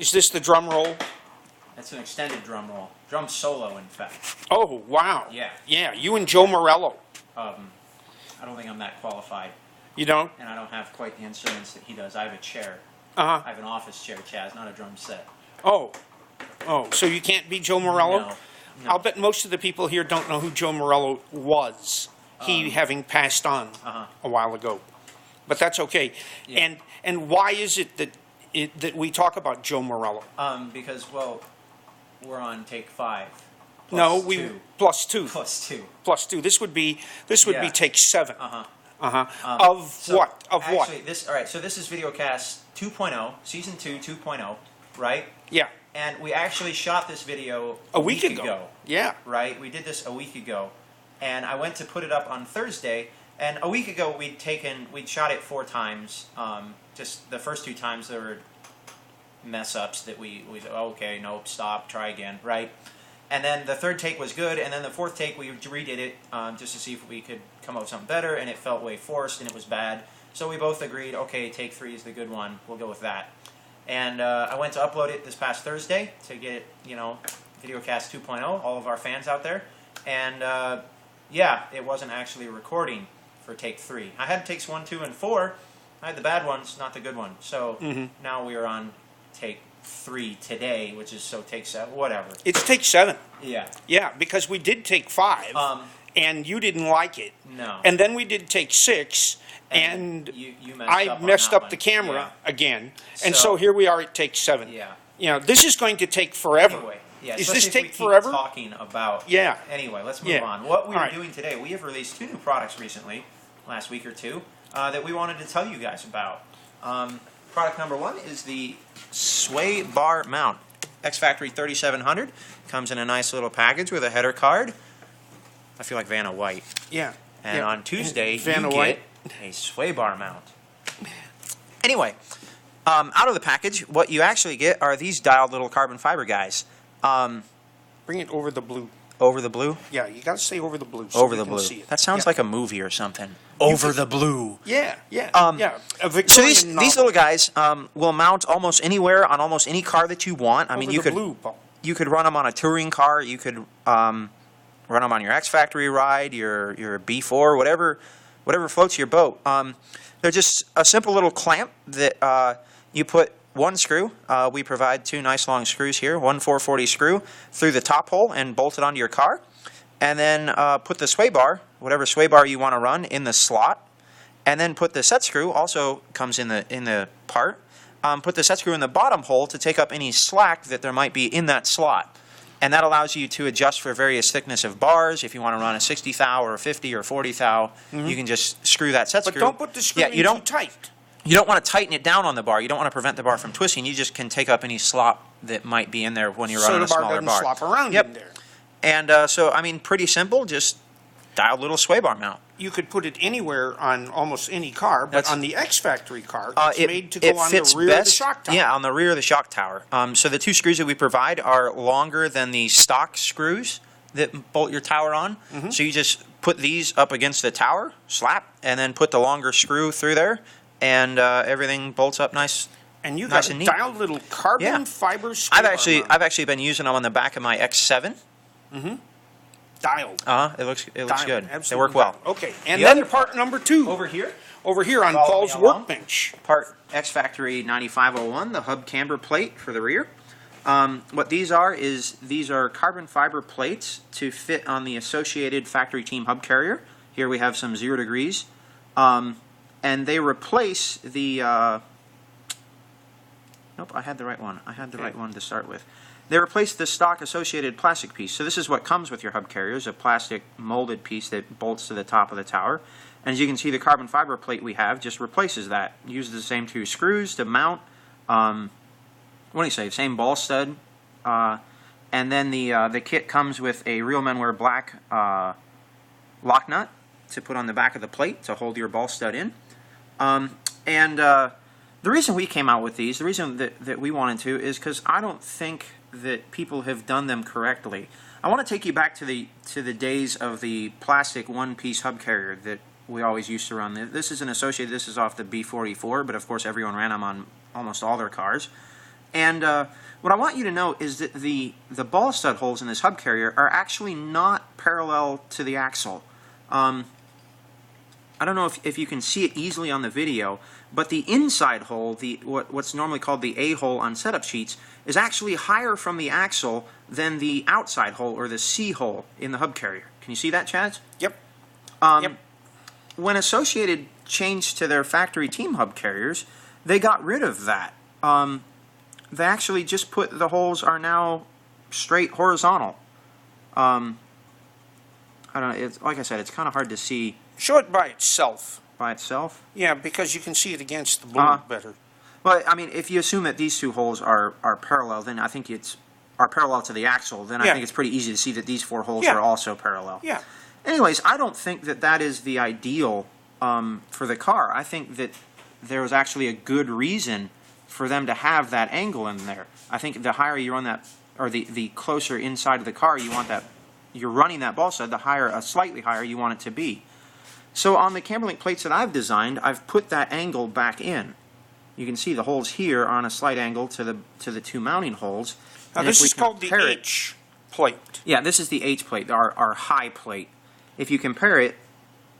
Is this the drum roll? That's an extended drum roll. Drum solo, in fact. Oh, wow. Yeah. Yeah, you and Joe Morello. I don't think I'm that qualified. You don't? And I don't have quite the instruments that he does. I have a chair. Uh-huh. I have an office chair, Chaz, not a drum set. Oh. Oh, so you can't be Joe Morello? No. I'll bet most of the people here don't know who Joe Morello was, he having passed on a while ago. But that's okay. Yeah. And why is it that we talk about Joe Morello? Because, well, we're on take 5. No, +2. plus 2. +2. Plus 2. This would be Yeah. take 7. Uh-huh. Of what? Of actually, what? All right, so this is VideoCast 2.0, Season 2 2.0, right? Yeah. And we actually shot this video A week ago. Yeah. Right? We did this a week ago. And I went to put it up on Thursday. And a week ago, we'd shot it 4 times. Just the first 2 times there were mess-ups that we said, oh, okay, nope, stop, try again, right? And then the 3rd take was good, and then the 4th take, we redid it just to see if we could come up with something better, and it felt way forced, and it was bad. So we both agreed, okay, take 3 is the good one, we'll go with that. And I went to upload it this past Thursday to get it, VideoCast 2.0, all of our fans out there. And yeah, it wasn't actually recording for take 3. I had takes 1, 2, and 4. I had the bad ones, not the good one. So now we are on take 3 today, which is take 7, whatever. It's take 7. Yeah. Yeah, because we did take 5, and you didn't like it. No. And then we did take 6, and you I messed up the camera again. And so here we are at take 7. Yeah. This is going to take forever. Anyway, yeah, is this if we take keep forever? Talking about. Yeah. Anyway, let's move on. What we All are right. doing today, we have released 2 new products recently, last week or 2, that we wanted to tell you guys about. Product number 1 is the Swaybar mount. X Factory 3700. Comes in a nice little package with a header card. I feel like Vanna White. Yeah. And on Tuesday, Vanna you White. get a Swaybar mount. Anyway, out of the package, what you actually get are these dialed little carbon fiber guys. Bring it over the blue. Over the blue? Yeah, you got to say over the blue. So Over we the can blue. see it. That sounds Yeah. like a movie or something. Over the blue. Yeah, yeah, yeah. A So Victorian these novel. little guys will mount almost anywhere on almost any car that you want. I mean, Over you the could blue, Paul. you could run them on a touring car. You could run them on your X Factory ride, your B4, whatever floats your boat. They're just a simple little clamp that you put 1 screw. We provide 2 nice long screws here, 1 440 screw through the top hole and bolt it onto your car. And then put the sway bar, whatever sway bar you want to run, in the slot. And then put the set screw, also comes in the part. Put the set screw in the bottom hole to take up any slack that there might be in that slot. And that allows you to adjust for various thickness of bars. If you want to run a 60 thou or a 50 or 40 thou, you can just screw that set But screw. don't put the screw in too tight. You don't want to tighten it down on the bar. You don't want to prevent the bar from twisting. You just can take up any slop that might be in there when you're running a smaller So the bar doesn't slop around in there. And so, I mean, pretty simple. Just dialed little sway bar mount. You could put it anywhere on almost any car, but on the X Factory car, it's made to go on the rear of the shock tower. Yeah, on the rear of the shock tower. So the 2 screws that we provide are longer than the stock screws that bolt your tower on. So you just put these up against the tower, slap, and then put the longer screw through there, and everything bolts up nice. And you nice got and a neat. dialed little carbon fiber sway I've bar actually been using them on the back of my X7. dialed. It looks Dialed, good. They absolutely work well. dialed. Okay, and The then other part number 2 over here. Over here on Follow Paul's me along. workbench. Part X Factory 9501, the hub camber plate for the rear. What these are is these are carbon fiber plates to fit on the associated factory team hub carrier. Here we have some 0 degrees. And they replace the... nope, I had the right one. I had the right one to start with. They replace the stock associated plastic piece. So this is what comes with your hub carrier, is a plastic molded piece that bolts to the top of the tower. And as you can see, the carbon fiber plate we have just replaces that. Uses the same 2 screws to mount. What do you say? Same ball stud. And then the kit comes with a Real Men Wear Black lock nut to put on the back of the plate to hold your ball stud in. The reason we came out with these, the reason that we wanted to, is because I don't think that people have done them correctly. I want to take you back to the days of the plastic 1-piece hub carrier that we always used to run. This is an associated. This is off the B44, but of course everyone ran them on almost all their cars. And what I want you to know is that the ball stud holes in this hub carrier are actually not parallel to the axle. I don't know if you can see it easily on the video, but the inside hole, what's normally called the A hole on setup sheets, is actually higher from the axle than the outside hole, or the C hole, in the hub carrier. Can you see that, Chazz? Yep. Yep. When Associated changed to their factory team hub carriers, they got rid of that. They actually just put the holes are now straight horizontal. I don't know. Like I said, it's kind of hard to see. Show it by itself. By itself? Yeah, because you can see it against the blue better. Well, I mean, if you assume that these two holes are parallel, then I think are parallel to the axle, then I think it's pretty easy to see that these 4 holes are also parallel. Yeah. Anyways, I don't think that is the ideal for the car. I think that there was actually a good reason for them to have that angle in there. I think the higher you run that, or the closer inside of the car you want that, you're running that ball stud, the slightly higher you want it to be. So on the Camberlink plates that I've designed, I've put that angle back in. You can see the holes here are on a slight angle to the 2 mounting holes. Now this is called the H plate. Yeah, this is the H plate, our high plate. If you compare it,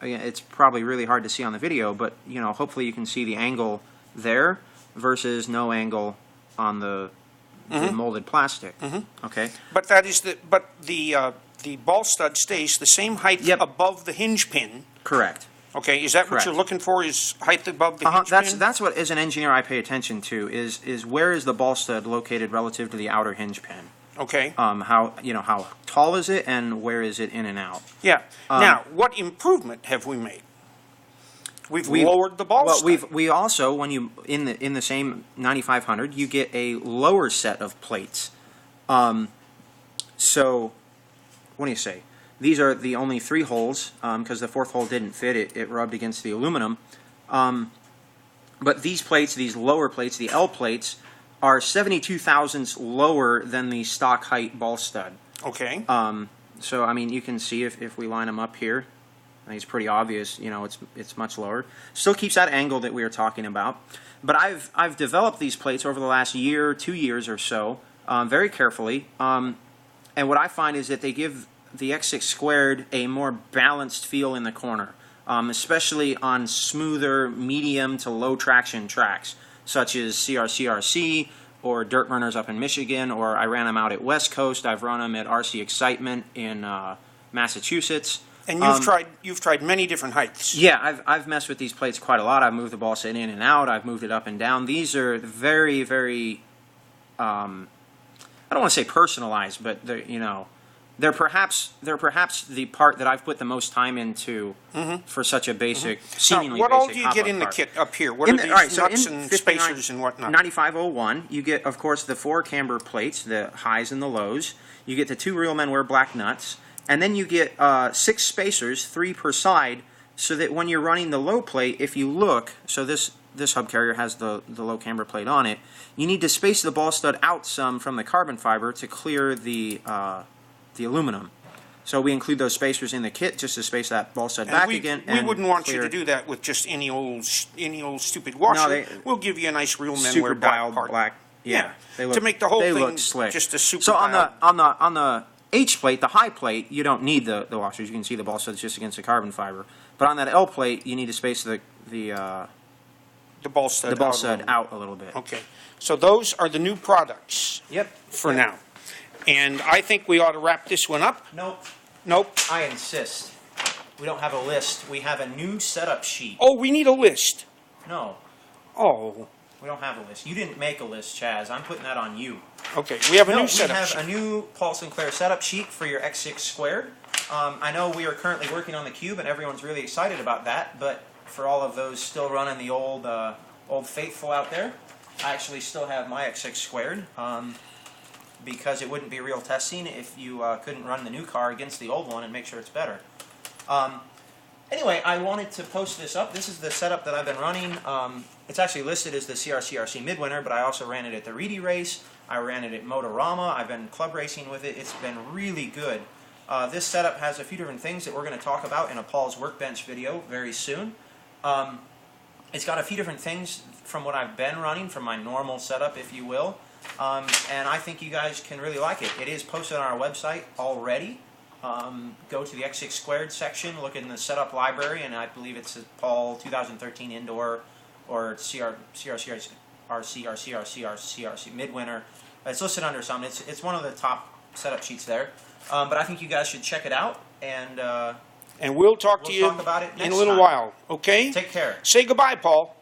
again, it's probably really hard to see on the video, but hopefully you can see the angle there versus no angle on the molded plastic. Okay. But the ball stud stays the same height above the hinge pin. Correct. Okay, is that Correct. what you're looking for, is height above the hinge pin? That's what, as an engineer, I pay attention to, is where is the ball stud located relative to the outer hinge pin? Okay. How tall is it, and where is it in and out? Yeah. Now, what improvement have we made? We've lowered the ball stud. We also, when you in the same 9500, you get a lower set of plates. So, what do you say? These are the only 3 holes, because the 4th hole didn't fit. It rubbed against the aluminum. But these plates, these lower plates, the L plates, are 72 thousandths lower than the stock height ball stud. Okay. So, I mean, you can see if we line them up here, I think it's pretty obvious, it's much lower. Still keeps that angle that we were talking about. But I've developed these plates over the last year, 2 years or so, very carefully. And what I find is that they give the X6 Squared a more balanced feel in the corner, especially on smoother, medium to low traction tracks, such as CRCRC or Dirt Runners up in Michigan, or I ran them out at West Coast. I've run them at RC Excitement in Massachusetts. And you've tried many different heights. Yeah, I've messed with these plates quite a lot. I've moved the ball set in and out. I've moved it up and down. These are very, very, I don't want to say personalized, but they're perhaps the part that I've put the most time into for such a basic, seemingly now, what basic all do you get in the kit up here? What are these nuts and spacers and whatnot? 9501, you get, of course, the 4 camber plates, the highs and the lows. You get the 2 Real Men Wear black nuts. And then you get 6 spacers, 3 per side, so that when you're running the low plate, if you look, so this hub carrier has the low camber plate on it, you need to space the ball stud out some from the carbon fiber to clear the aluminum. So we include those spacers in the kit just to space that ball stud back again. We wouldn't want you to do that with just any old stupid washer. We'll give you a nice Real Men Wear black part. Yeah. To make the whole thing look slick. Just a super. So on the H plate, the high plate, you don't need the washers. You can see the ball stud's just against the carbon fiber. But on that L plate, you need to space the ball stud out a little bit. Okay. So those are the new products. Yep. For now. And I think we ought to wrap this one up. Nope. Nope. I insist. We don't have a list. We have a new setup sheet. Oh, we need a list. No. Oh. We don't have a list. You didn't make a list, Chazz. I'm putting that on you. Okay, we have a new setup sheet. We have a new Paul Sinclair setup sheet for your X6 Squared. I know we are currently working on the Cube, and everyone's really excited about that, but for all of those still running the old faithful out there, I actually still have my X6 Squared, because it wouldn't be real testing if you couldn't run the new car against the old one and make sure it's better. Anyway, I wanted to post this up. This is the setup that I've been running. It's actually listed as the CRCRC Midwinter, but I also ran it at the Reedy Race. I ran it at Motorama. I've been club racing with it. It's been really good. This setup has a few different things that we're going to talk about in a Paul's Workbench video very soon. It's got a few different things from what I've been running, from my normal setup, if you will. And I think you guys can really like it. It is posted on our website already. Go to the X6 Squared section, look in the setup library, and I believe it's a Paul 2013 indoor or CRC midwinter. It's listed under some. It's one of the top setup sheets there. But I think you guys should check it out, and we'll talk to you talk about it in a next little time. while. Okay? Take care. Say goodbye, Paul.